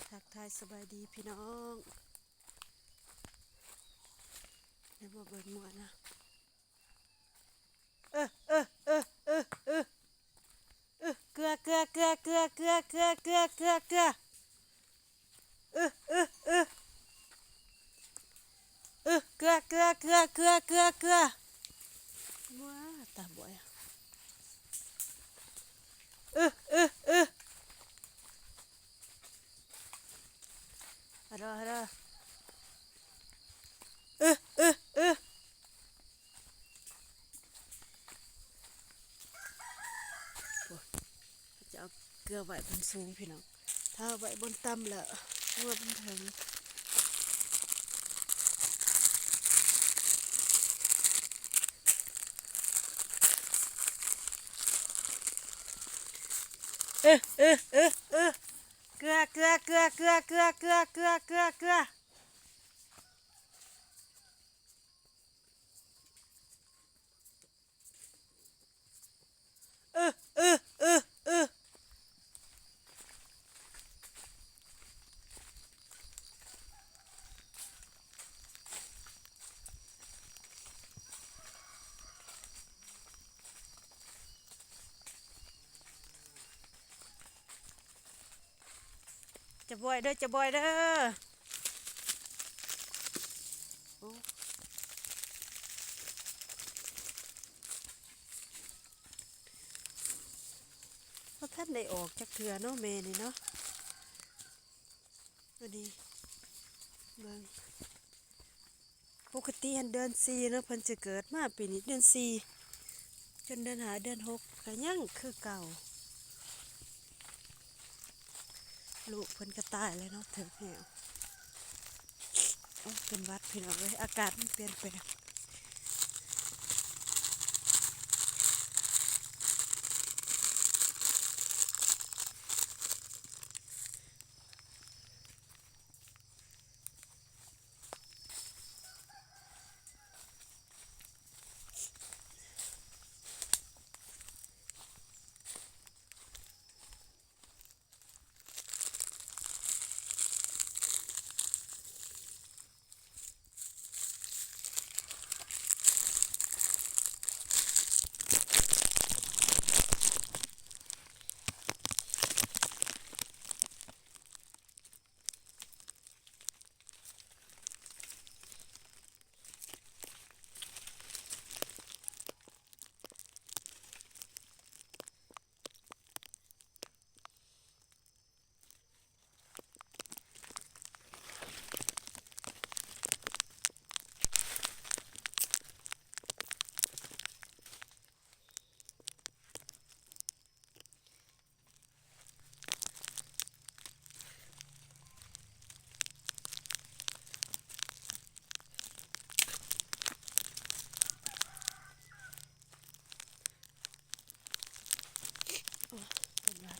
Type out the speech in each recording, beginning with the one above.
ทักทายสบายดีพี่น้องในบ่เบิ่งมัวนะเออเออเออเออเออเออเกลือเกลือเกลือเกลือเกลือเกลือเกลือเกลือเกลือเออเออเออเออเกลือเกลือเกลือเกลือเกลือเกลือว้าตาบอยเออเออเออฮัลโหลเออเออเออจะเอาเกลือไว้บนสูงพี่น้องถ้าไว้บนต่ำแล้วงัวบนถึงเออเออเออเออเกลือเกลือเกลือเกลือเกลือเกลือเกลือเกลือเกลือเออเออเออเออจะบ่อยเด้อจะบ่อยเด้อโอ้เพราะท่านได้ออกจากเถื่อเนาะเมนี่เนาะวันนี้เบิ่งปกติหันเดือนสี่เนาะเพิ่นจะเกิดมาปีนี้เดือนสี่จนเดือนหาเดือนหกก็ยังคือเก่าลูกเพิ่นก็ตายเลยเนาะถึงแหวโอ้เป็นหวัดพี่น้องเลยอากาศมันเปลี่ยนแปลงเป็นหวัด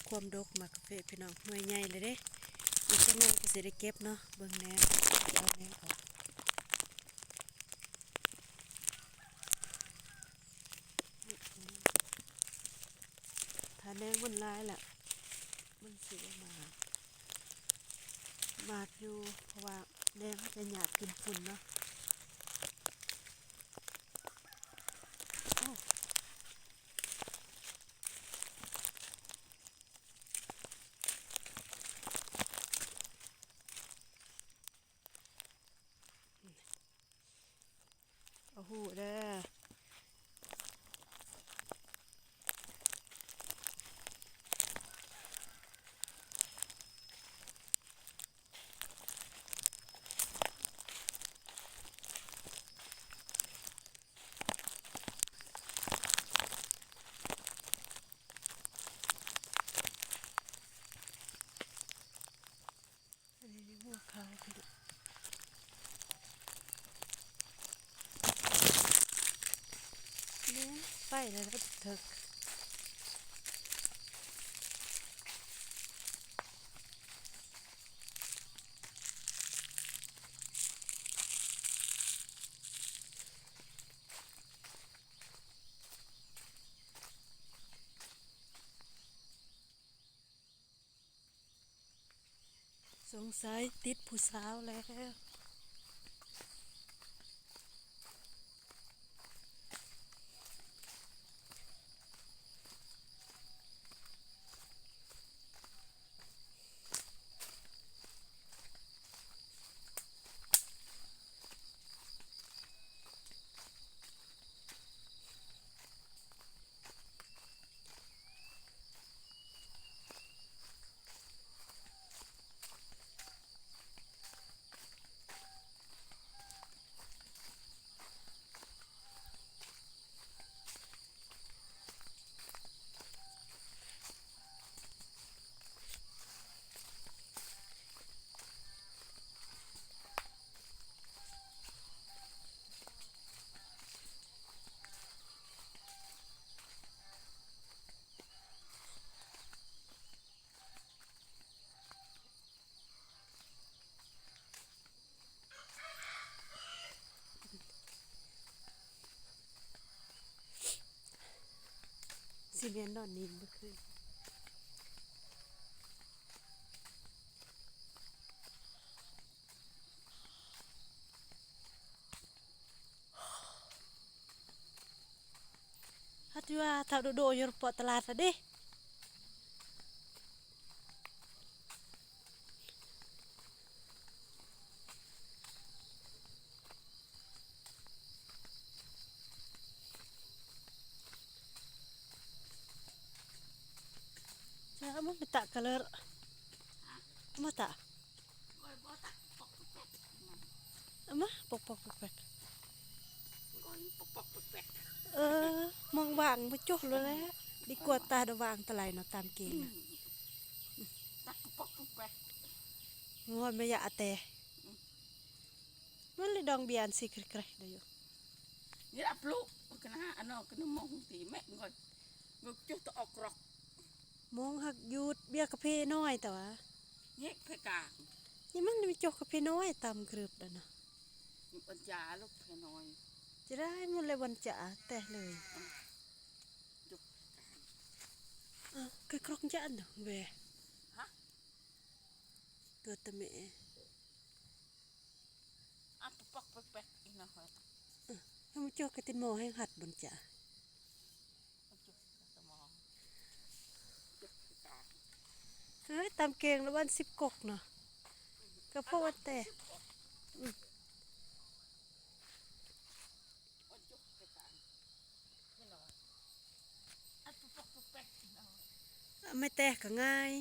ความดกมากาแฟพี่น้องหน่วยใหญ่เลยเด้อีกจังหน่อยก็สิได้เก็บเนาะเบิ่งแหนเอาแหนออกถ้าแหนมันลายล่ะมันสิบ่มากอยู่เพราะว่าแหนมันจะหยาบกินฝุ่นเนาะโอ้โหเด้อ เลยแล้วเถิกสงสัยติดผู้สาวแล้วสิเรียนนอนนินเมื่อคืนฮัทว่าถ้าโดอยู่ปอตลาดอะเด้จะเอามาตะกะเลยเอามาตะเอามาปอกแปกเออมองวางไปจุกเลยแหละดีกว่าตาดวางตะไลเนาะตามเกณฑ์น่ะงอนไม่อยากแต่มันเลยดองเบียนสิใครๆได้อยู่ นี่รับลูกกันนะอันนั้นกันมองตีแม่ก่อนงกจุดออกกรอก มองหักหยุดเบียร์กาแฟน้อยแต่ว่า เงี้ยเพกา นี่มันมีจกกาแฟน้อยตามกรึบแล้วนะ ปัญญาลูกเพน้อย จะได้มันเลยวันจะแต่เลย จุก cái krong chán về ฮะ เกิดแต่แม่ อัปปักแปกอีกนะฮะ ให้มันจกกระตินโมให้หัดบนจ่า จุกสมองจุกเพกา เฮ้ยตามเกงแล้ววัน10 กกเนาะก็เพราะวันแต่ จุกเพกาไม่น้อยอัปปักแปกอีกนะ ไม่แต่ก็ง่าย